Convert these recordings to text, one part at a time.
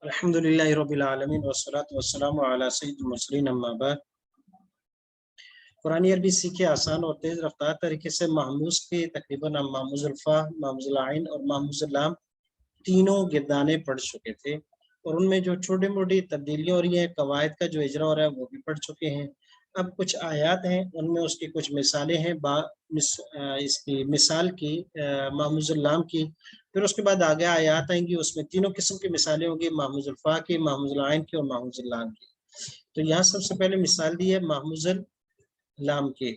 अल्हम्दुलिल्लाहि रब्बिल आलमीन वस्सलातु वस्सलामु अला सय्यिदिल मुरसलीन अम्मा बाद। कुरानी अरबी सीखे आसान और तेज रफ्तार तरीके से महमूज के तकरीबन हम महमूजुल फा, महमूजुल आइन और महमूजुल लाम तीनों गिरदाने पढ़ चुके थे और उनमें जो छोटी मोटी तब्दीलियां हो रही हैं, कवायद का जो इजरा हो रहा है वो भी पढ़ चुके हैं। अब कुछ आयात हैं, उनमें उसकी कुछ मिसालें हैं, इसकी मिसाल की महमूजुल लाम की, फिर उसके बाद आगे आयात आएंगी, उसमें तीनों किस्म की मिसालें होंगी, महमूजुल फा की, महमूजुल आइन की और महमूजुल लाम की। तो यहाँ सबसे पहले मिसाल दी है महमूजुल लाम की,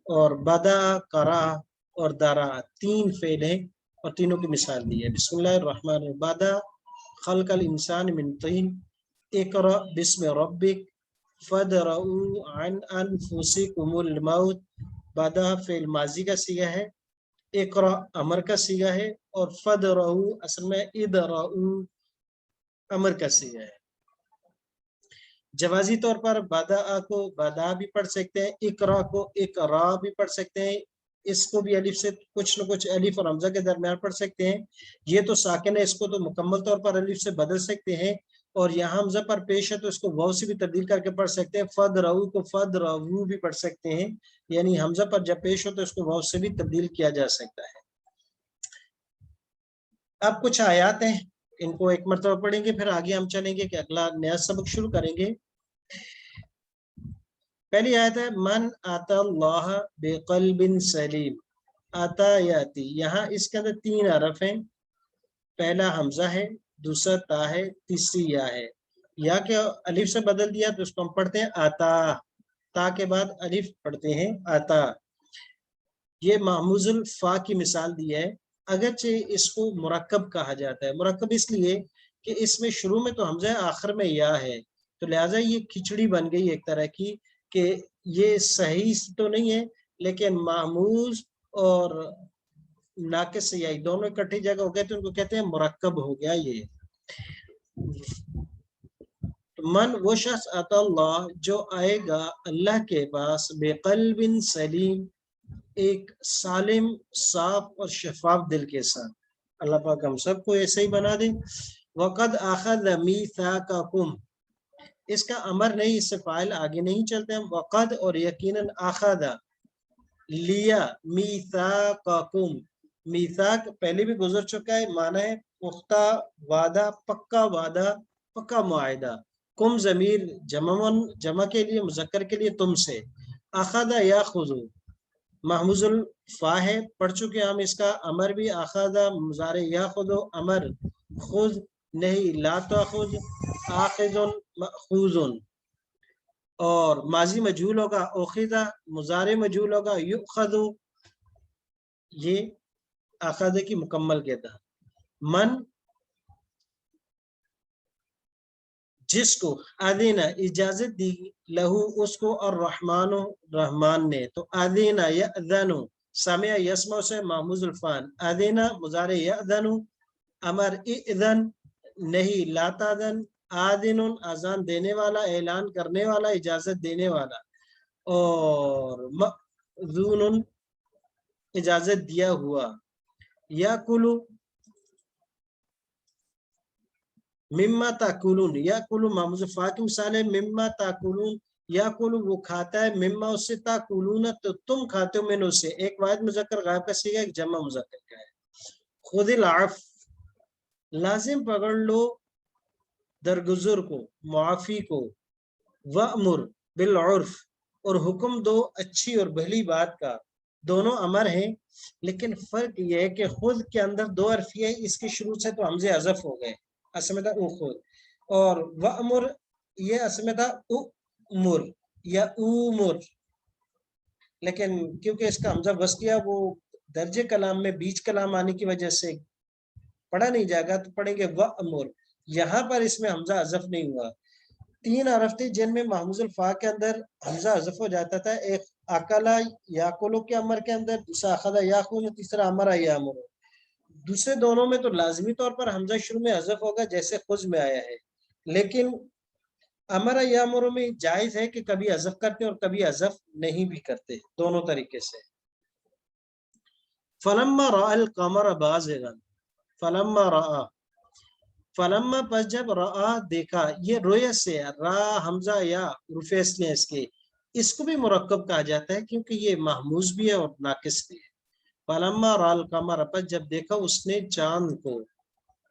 और बदा, करा और दारा तीन फेल हैं और तीनों की मिसाल दी है। बिस्मिल्लाहिर्रहमानिर्रहीम। बदा खल्कल इंसान मिन तीन, इक़रा बिस्मि रब्बिक फदरऊ अन अनफुसिकुमुल मौत। बदा फेल माजी का सीगा है, इक़रा अमर का सीगा है और फदरऊ असल में इदरऊ अमर का सीगा है। जवाजी तौर पर बदा को बदा भी पढ़ सकते हैं, इकरा को इकरा भी पढ़ सकते हैं, इसको भी अलिफ से कुछ न कुछ अलिफ और हमजा के दरमियान पढ़ सकते हैं। ये तो साकिन है, इसको तो मुकम्मल तौर पर अलिफ से बदल सकते हैं, और यहाँ हमजा पर पेश है तो इसको वाव से भी तब्दील करके पढ़ सकते हैं। फद रऊ को फद रऊ भी पढ़ सकते हैं, यानी हमजा पर जब पेश हो तो इसको वाव से भी तब्दील किया जा सकता है। अब कुछ आयात हैं, इनको एक मरतबा पढ़ेंगे, फिर आगे हम चलेंगे कि अगला नया सबक शुरू करेंगे। पहली आयत है मन अल्लाह बिक़ल्बिन सलीम। आता याती, यहाँ इसके अंदर तीन हरफ हैं, पहला हमजा है, दूसरा ता है, तीसरी या है। या के अलिफ से बदल दिया तो उसको हम पढ़ते हैं आता, ता के बाद अलिफ पढ़ते हैं आता। ये महमूजुल फा की मिसाल दी है, अगरचे इसको मुरक्कब कहा जाता है। मुरक्कब इसलिए कि इसमें शुरू में तो हमजा है, आखिर में या है, तो लिहाजा ये खिचड़ी बन गई एक तरह की, कि ये सही तो नहीं है, लेकिन महमूज और नाकिस या दोनों इकट्ठी जगह हो गए तो उनको कहते हैं मुरक्कब हो गया ये। मन वो शख्स अल्लाह जो आएगा अल्लाह के पास बेक़ल्बिन सलीम, एक सालिम साफ और शफाफ दिल के साथ। अल्लाह पाक हम सबको ऐसे ही बना दे। वक़द अख़ज़ मीसाक़कुम, इसका अमर नहीं, इससे फाइल आगे नहीं चलते हैं। वक़द और यकीनन अख़ज़ लिया मीसाक़कुम, मीसाक पहले भी गुजर चुका है, माना है पुख्ता वादा, पक्का वादा, पक्का मुआहिदा। कुम ज़मीर जमा के लिए, मुज़क्कर के लिए तुमसे। अख़ज़ याख़ुज़ु महमूजुल फा है, पढ़ चुके हम इसका। अमर भी अख़ज़ा मुज़ारे याख़ुज़ु अमर, खुज़ नहीं ला ताख़ुज़, आख़िज़ुन मख़ूज़ुन, और माजी मजहूल होगा उख़िज़ा, मुज़ारे मजहूल होगा युख़ज़ु, ये अख़ज़ की मुकम्मल कहता। मन जिसको, आदीना इजाजत दी, लहू उसको, और रहमानो रहमान ने, तो आदीना यअज़नु समिया यस्मा से महमूजुल फान, आदीना मुज़ारे यअज़नु, अमर इज़न नहीं ला ताज़न, आदिनुन अजान देने वाला, ऐलान करने वाला, इजाजत देने वाला, और मअज़ूनुन इजाजत दिया हुआ। याकुलु मिम्मा ताकुलून, याकुलु महमूज़ फा की मिसाल है, मिम्मा ताकुलून, याकुलु वो खाता है, मिम्मा उससे, ताकुलून तो तुम खाते हो, मैंने उससे। एक वाहिद मुज़क्कर गायब का सीगा, एक जमा मुज़क्कर का है। खुदिल आफ, लाजिम पकड़ लो दरगुजर को, मुआफी को। वअमुर बिल उर्फ, और हुक्म दो अच्छी और भली बात का। दोनों अमर हैं, लेकिन फर्क यह है कि खुद के अंदर दो अरफी है, इसके शुरू से तो हमजे हज़फ हो गए, असम था उखुद, और वअमुर ये असम था उमुर या उमुर, लेकिन क्योंकि इसका हमजा बस किया, वो दर्जे कलाम में बीच कलाम आने की वजह से पढ़ा नहीं जाएगा, तो पढ़ेंगे वअमुर। यहाँ पर इसमें हमजा हज़फ नहीं हुआ। तीन हरफ थे जिनमें महमूजुल फा के अंदर हमजा हज़फ हो जाता था, एक अकला याकुलु के अमर के अंदर, दूसरा अखदा याकुलु, तीसरा अमरा यामुरु। दूसरे दोनों में तो लाजमी तौर पर हमजा शुरू में हज़फ होगा, जैसे खुज में आया है, लेकिन अमरा यामुरु में जायज है कि कभी हज़फ करते और कभी हज़फ नहीं भी करते, दोनों तरीके से। फलम्मा रअल कमर बाज़िगन, फलम्मा रआ फलम्मा पस जब रा देखा, ये रोयत से है, रा हमजा या रुफेस ने इसके, इसको भी मुरक्कब कहा जाता है क्योंकि ये महमूज भी है और नाकिस भी है। फलम्मा राल कमर, पस जब देखा उसने चांद को,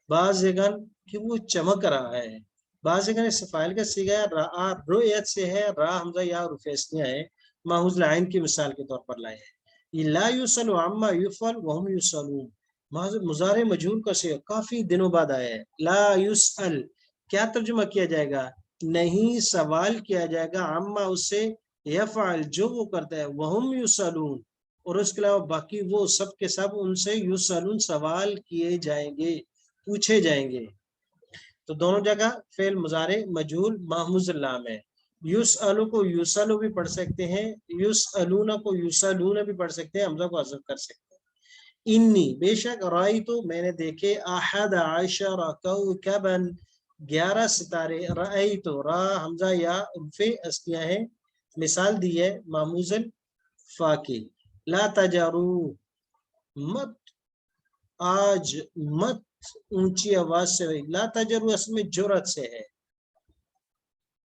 बाज़िगन कि वो चमक रहा है, बाज़िगन इस फाइल का सीगा है, रा रोयत से है, रा हमजा या रुफेसनिया है, माहुज लाइन की मिसाल के तौर पर लाए हैं। ये ला युसलु अम्मा युफल वहुम युसलून, मुजारे मजहूल का से काफी दिनों बाद आया है। ला युसल क्या तर्जुमा किया जाएगा, नहीं सवाल किया जाएगा, अम्मा उससे, यफअल जो वो करता है, वहुम युसलून और उसके अलावा बाकी वो सब के सब उनसे युसलून सवाल किए जाएंगे, पूछे जाएंगे। तो दोनों जगह फेल मुजारे मजहूल महमूज लाम है। यूस अलू को यूसलू भी पढ़ सकते हैं, यूस अलूना को यूसलूना भी पढ़ सकते हैं, हमजा को हज़फ कर सकते हैं। इन्नी बेशक राई तो मैंने देखे, अहद आशरा कौकबन 11 सितारे, राई तो रा हमजा या उल्फे अस्किया है, मिसाल दी है मामूजन फाकी। ला तजारू मत आज मत ऊंची आवाज से, ला तजरू असल में जुरत से है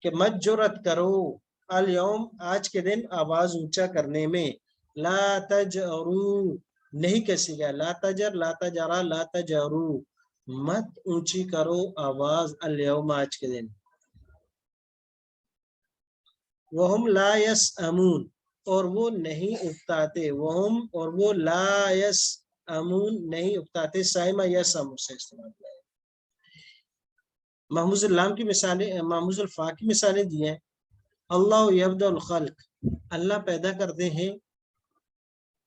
कि मत जुरत करो, अल यौम आज के दिन आवाज ऊंचा करने में, ला तजरू नहीं कसीगा, ला तजर ला तजरा ला तजरू मत ऊंची करो आवाज, अल यौम आज के दिन। वहम ला यसअमून और वो नहीं उकताते, वहम और वो ला यसअमून नहीं उकताते, साइमा यसअमू से इस्तेमाल किया है। महमूज लाम की मिसालें, महमूज फा की मिसालें दी हैं। अल्लाह यब्दुल खल्क, अल्लाह पैदा करते हैं,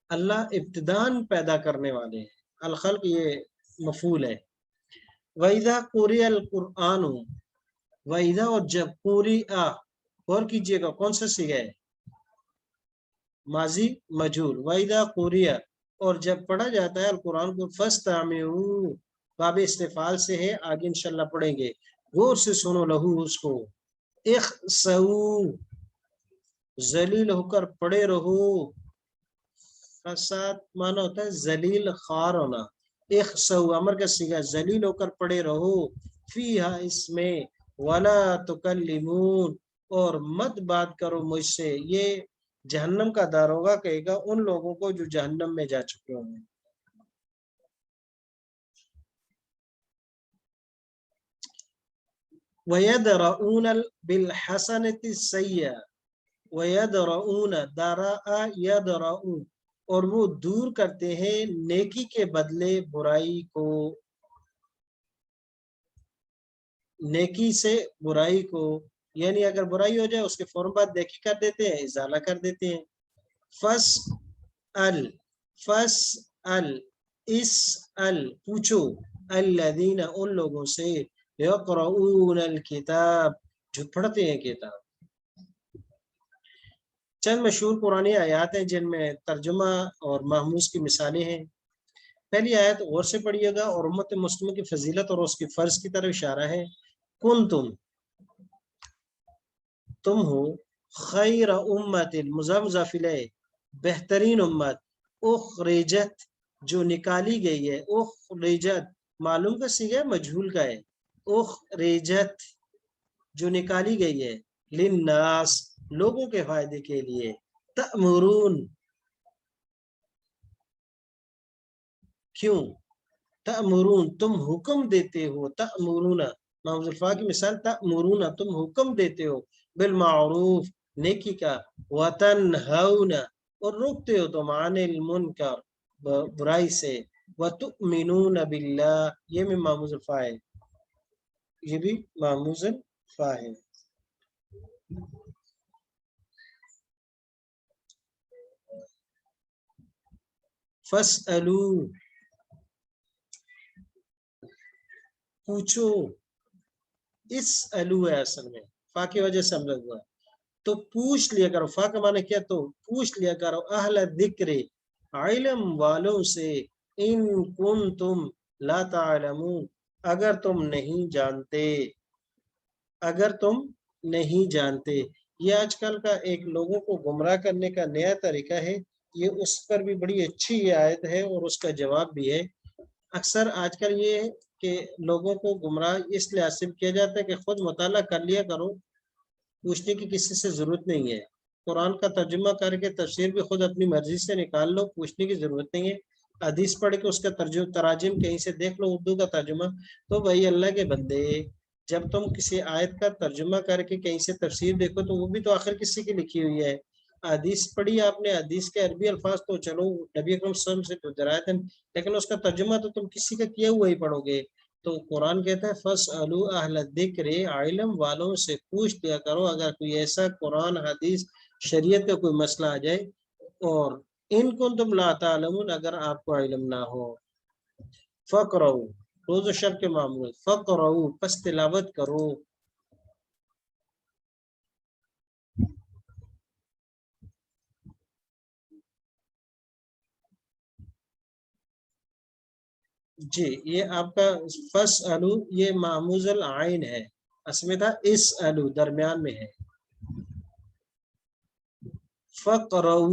अल्लाह इब्तिदान पैदा करने वाले हैं, अल खल्क ये मफूल है। वइदा कुरिअल कुरआन, वइदा और जब, पूरी आ और कीजिएगा कौन सा सीगा है, माजी मजहूल। वइदा कुरिया और जब पढ़ा जाता है अल कुरान को, फस्तमिऊ बाब इस्तिफाल से है, आगे इंशाल्लाह पढ़ेंगे, गौर से सुनो, लहू उसको, इख्सऊ जलील होकर पड़े रहो, फसाद माना होता है जलील खार होना, इख्सऊ अमर का सीगा, जलील होकर पड़े रहो, फीहा इसमें, वला तुकल्लिमून और मत बात करो मुझसे, ये जहन्नम का दारोगा कहेगा उन लोगों को जो जहन्नम में जा चुके होंगे। वयदरऊन बिलहसनति सय्या, वयदरऊन दरा यदरऊ और वो दूर करते हैं नेकी के बदले बुराई को, नेकी से बुराई को, यानी अगर बुराई हो जाए उसके फौरन बाद नेकी कर देते हैं, इजाला कर देते हैं। फस अल इस अल पूछो, अल्लज़ीना उन लोगों से, यक़रऊन अल किताब जो पढ़ते हैं किताब। चंद मशहूर पुरानी आयात हैं जिनमें तर्जुमा और महमूज की मिसालें हैं। पहली आयत गौर से पढ़िएगा और उम्मत मुस्लिम की फजीलत और उसकी फर्ज की तरफ इशारा है। कुन तुम हो, खैर उम्मतिन मुज़ाफ़िल बेहतरीन उम्मत, उखरिजत जो निकाली गई है, उखरिजत मालूम का सीगा मजहूल का है, उखरिजत जो निकाली गई है, लिन्नास लोगों के फायदे के लिए, तअमुरून क्यों, तअमुरून तुम हुक्म देते हो, तअमुरूना मामूज़ की मिसाल, तअमुरूना तुम हुक्म देते हो, बिल मारूफ नेकी का, वतनहौना और रोकते हो तुम, अनिल मुनकर बुराई से, वतुमिनून बिल्लाह ये भी मामूज़ फा है, ये भी मामूज़ फा है। फसअलू पूछो, इस अलू है असल में, फा की वजह से हम लोग हुआ, तो पूछ लिया करो, फा का माने क्या, तो पूछ लिया करो, अहल जिक्र इल्म वालों से, इन कुंतुम ला तालमून अगर तुम नहीं जानते, अगर तुम नहीं जानते। ये आजकल का एक लोगों को गुमराह करने का नया तरीका है, ये उस पर भी बड़ी अच्छी ये आयत है और उसका जवाब भी है। अक्सर आजकल ये کہ لوگوں کو گمراہ اس لحاظ سے کیا جاتا ہے کہ خود مطالعہ کر لیا کرو، پوچھنے کی کسی سے ضرورت نہیں ہے. قرآن کا ترجمہ کر کے تفسیر بھی خود اپنی مرضی سے نکال لو، پوچھنے کی ضرورت نہیں ہے. حدیث پڑھ کے اس کا تراجم کہیں سے دیکھ لو اردو کا ترجمہ. تو بھائی اللہ کے بندے، جب تم کسی آیت کا ترجمہ کر کے کہیں سے تفسیر دیکھو تو وہ بھی تو آخر کسی کی لکھی ہوئی ہے. حدیث پڑھی آپ نے، حدیث کے عربی الفاظ تو چلو نبی اکرم صلی اللہ علیہ وسلم سے تو درایت، لیکن اس کا ترجمہ تو تم کسی کا کیا ہوا ہی پڑھو گے. تو قرآن کہتا ہے فَاسْأَلُوا أَهْلَ الذِّكْرِ، علم والوں سے پوچھ لیا کرو اگر کوئی ایسا قرآن حدیث شریعت کا کوئی مسئلہ آ جائے. اور ان کنتم لا تعلمون، اگر آپ کو علم نہ ہو. فقرؤ، روز و شب کے معمول، فقرؤ پس تلاوت کرو. جی یہ آپ کا فَاسْأَلُوا یہ معموز العین ہے، اس میں تھا اسألوا درمیان میں ہے. فقرؤ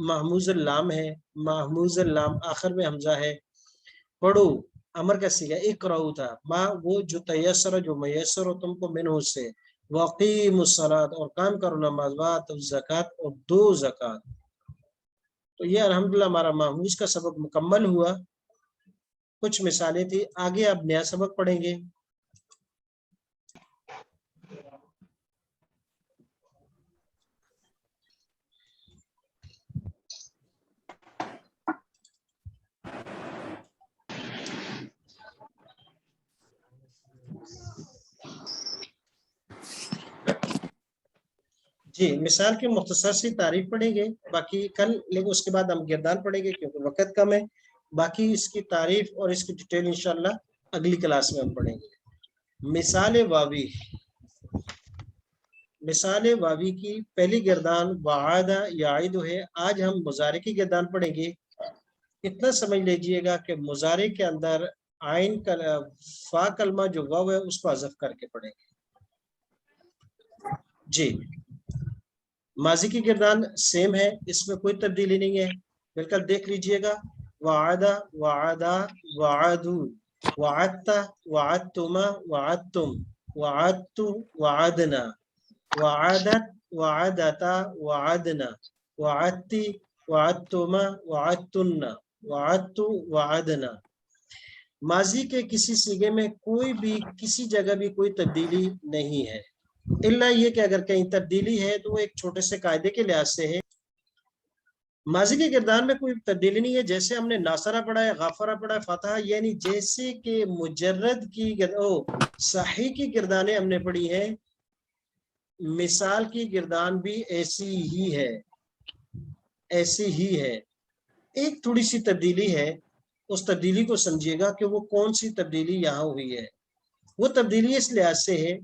محموز اللام ہے، محموز اللام آخر میں حمزہ ہے. پڑھو امر کا صیغہ، اقرؤ تھا، ما وہ جو تیسر جو میسر ہو تم کو منہ سے. وقیم الصلاۃ اور قائم کرو نماز، وآتوا الزکات اور دو زکات. تو یہ الحمدللہ ہمارا محموز کا سبق مکمل ہوا. کچھ مثالیں تھی، آگے آپ نیا سبق پڑھیں گے. جی مثال کی مختصر سی تعریف پڑھیں گے باقی کل، لیکن اس کے بعد ہم گردان پڑھیں گے کیونکہ وقت کم ہے. باقی اس کی تعریف اور اس کی ڈیٹیل انشاءاللہ اگلی کلاس میں ہم پڑھیں گے. مثال واوی، مثال واوی کی پہلی گردان وعدہ یعید ہے. آج ہم مضارع کی گردان پڑھیں گے. اتنا سمجھ لیجئے گا کہ مضارع کے اندر عین فا کلمہ جو واو ہے اس کو حذف کر کے پڑھیں گے. جی ماضی کی گردان سیم ہے، اس میں کوئی تبدیلی نہیں ہے، بالکل دیکھ لیجئے گا. وعدہ وعدہ وعدو، وعدتا وعدتما وعدتم، وعدتو وعدنا، وعدت وعدتا وعدنا، وعدتی وعدتما وعدتن، وعدتو وعدنا. ماضی کے کسی صیغے میں کوئی بھی کسی جگہ بھی کوئی تبدیلی نہیں ہے، الا یہ کہ اگر کہیں تبدیلی ہے تو وہ ایک چھوٹے سے قاعدے کے لحاظ سے ہے. ماضی کے گردان میں کوئی تبدیلی نہیں ہے، جیسے ہم نے ناصرہ پڑھا ہے، غافرہ پڑھا ہے، فتح، یعنی جیسے کہ مجرد کی صحیح کی گردانیں ہم نے پڑھی ہیں، مثال کی گردان بھی ایسی ہی ہے، ایسی ہی ہے. ایک تھوڑی سی تبدیلی ہے، اس تبدیلی کو سمجھیے گا کہ وہ کون سی تبدیلی یہاں ہوئی ہے. وہ تبدیلی اس لحاظ سے ہے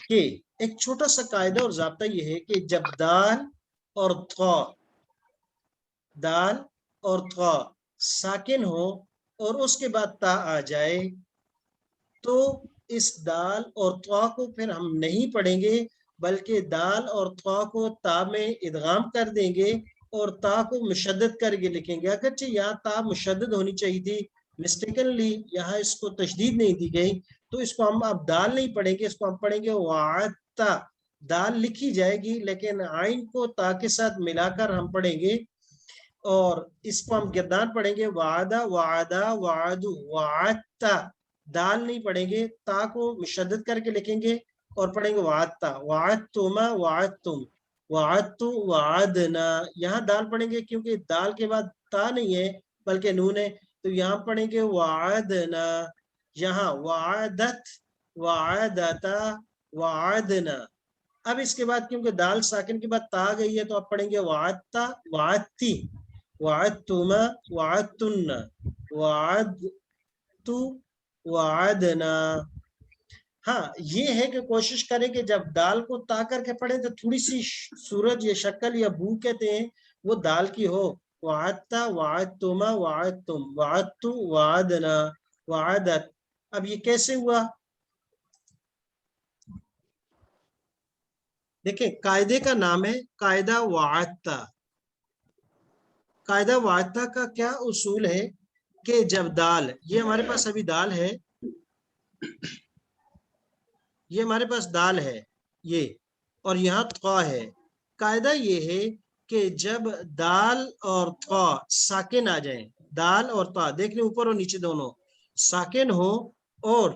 کہ ایک چھوٹا سا قاعدہ اور ضابطہ یہ ہے کہ جب دال اور طا، دال اور طا ساکن ہو اور اس کے بعد تا آ جائے تو اس دال اور طا کو پھر ہم نہیں پڑھیں گے، بلکہ دال اور طا کو تا میں ادغام کر دیں گے اور تا کو مشدد کر کے لکھیں گے. اگرچہ یہاں تا مشدد ہونی چاہیے تھی، مسٹیکنلی یہاں اس کو تشدید نہیں دی گئی، تو اس کو ہم اب دال نہیں پڑھیں گے، اس کو ہم پڑھیں گے وعدتا. دال لکھی جائے گی لیکن عین کو تا کے ساتھ ملا کر ہم پڑھیں گے، اور اس کو ہم گردان پڑھیں گے وعدہ وعدہ وعدو وعدتا. دال نہیں پڑھیں گے، تا کو مشدد کر کے لکھیں گے اور پڑھیں گے وعدتا وعدتما وعدتم وعدتو وعدنا. یہاں دال پڑھیں گے کیونکہ دال کے بعد تا نہیں ہے بلکہ نون ہے، تو یہاں پڑھیں گے وعدنا. یہاں وعدت وعدتا وعدنا. اب اس کے بعد کیونکہ دال ساکن کے بعد تا گئی ہے تو اب پڑھیں گے وعدتا وعدتی وعدتما وعدتن وعدتو وعدنا. ہاں یہ ہے کہ کوشش کریں کہ جب دال کو تا کر کے پڑھیں تو تھوڑی سی سورج یا شکل یا بو کہتے ہیں وہ دال کی ہو. وعدتا وعدتما وعدتم وعدتو وعدنا وعدت. اب یہ کیسے ہوا؟ دیکھیں قاعدے کا نام ہے قاعدہ وعدتا. قاعدہ وعدتا کا کیا اصول ہے کہ جب دال، یہ ہمارے پاس ابھی دال ہے، یہ ہمارے پاس دال ہے یہ، اور یہاں طا ہے. قاعدہ یہ ہے کہ جب دال اور طا ساکن آ جائیں، دال اور طا دیکھ لیں اوپر اور نیچے دونوں ساکن ہو، اور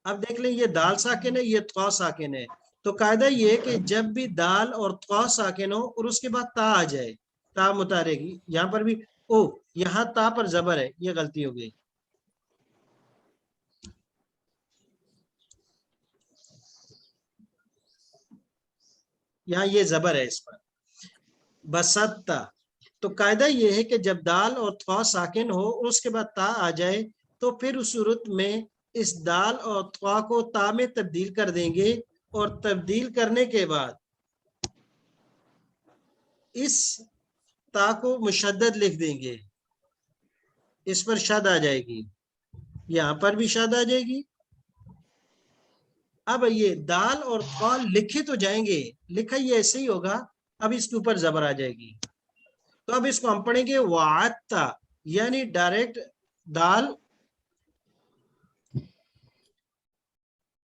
اب دیکھ لیں یہ دال ساکن ہے، یہ طا ساکن ہے. تو قاعدہ یہ ہے کہ جب بھی دال اور طا ساکن ہو اور اس کے بعد تا آ جائے، تا متحرک گی، یہاں پر بھی او یہاں تا پر زبر ہے، یہ غلطی ہو گئی. یہاں یہ زبر ہے اس پر، بسطتا. تو قاعدہ یہ ہے کہ جب دال اور طا ساکن ہو اور اس کے بعد تا آ جائے تو پھر اس صورت میں اس دال اور طا کو تا میں تبدیل کر دیں گے، اور تبدیل کرنے کے بعد اس تا کو مشدد لکھ دیں گے، اس پر شد آ جائے گی، یہاں پر بھی شد آ جائے گی. اب یہ دال اور طا لکھے تو جائیں گے، لکھا یہ ایسے ہی ہوگا، اب اس کے اوپر زبر آ جائے گی. تو اب اس کو ہم پڑھیں گے وعدتا، یعنی ڈائریکٹ دال،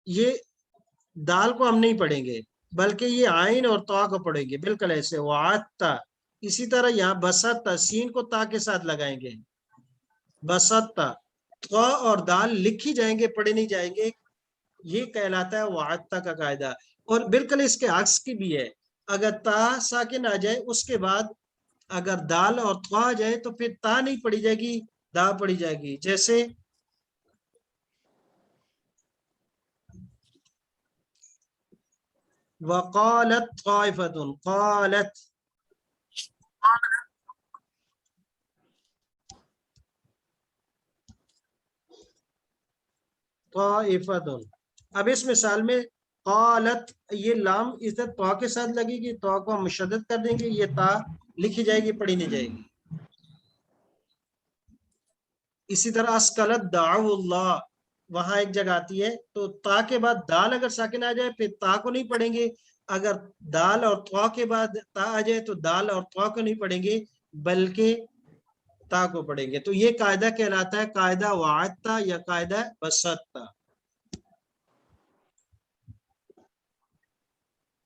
یہ دال کو ہم نہیں پڑھیں گے بلکہ یہ عین اور تا کو پڑھیں گے، بالکل ایسے وعدتا. اسی طرح یہاں بسطتا، سین کو تا کے ساتھ لگائیں گے، بسطتا. طا اور دال لکھی جائیں گے، پڑھے نہیں جائیں گے، یہ کہلاتا ہے وعدتا کا قاعدہ. اور بالکل اس کے عکس کی بھی ہے، اگر تا ساکن آ جائے اس کے بعد اگر دال اور طا آ جائے تو پھر تا نہیں پڑھی جائے گی، دا پڑھی جائے گی. جیسے وقالت طائفۃ، قالت، طائفۃ. اب اس مثال میں قالت، یہ لام ادھر طا کے ساتھ لگے گی، طا کو ہم مشدد کر دیں گے، یہ تا لکھی جائے گی، پڑھی نہیں جائے گی. اسی طرح اسکلت دعو اللہ، وہاں ایک جگہ آتی ہے تو تا کے بعد دال اگر ساکن آ جائے پھر تا کو نہیں پڑھیں گے، اگر دال اور طا کے بعد تا آ جائے تو دال اور طا کو نہیں پڑھیں گے بلکہ تا کو پڑھیں گے. تو یہ قاعدہ کہلاتا ہے قاعدہ وعدتا یا قاعدہ بسطتا.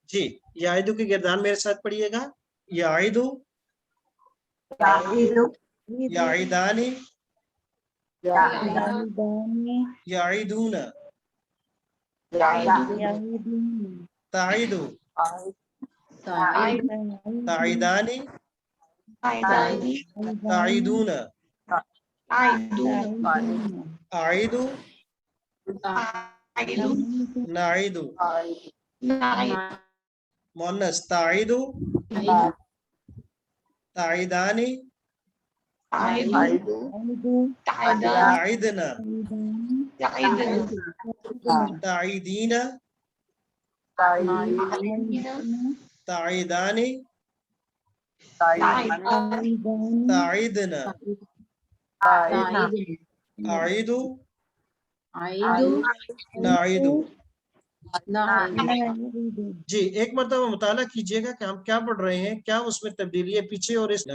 جی یعیدو کی گردان میرے ساتھ پڑھیے گا. یعیدو، یعیدانی، یعیدون، تعیدو، تعیدانی، تعیدون، اعیدو، نعیدو. مؤنث تعیدو، تعیدانی، تعیدنا، تعیدین، تعیدانی، تعیدنا، اعیدو، نعیدو. جی ایک مرتبہ مطالعہ کیجئے گا کہ ہم کیا پڑھ رہے ہیں، کیا اس میں تبدیلی ہے پیچھے اور اس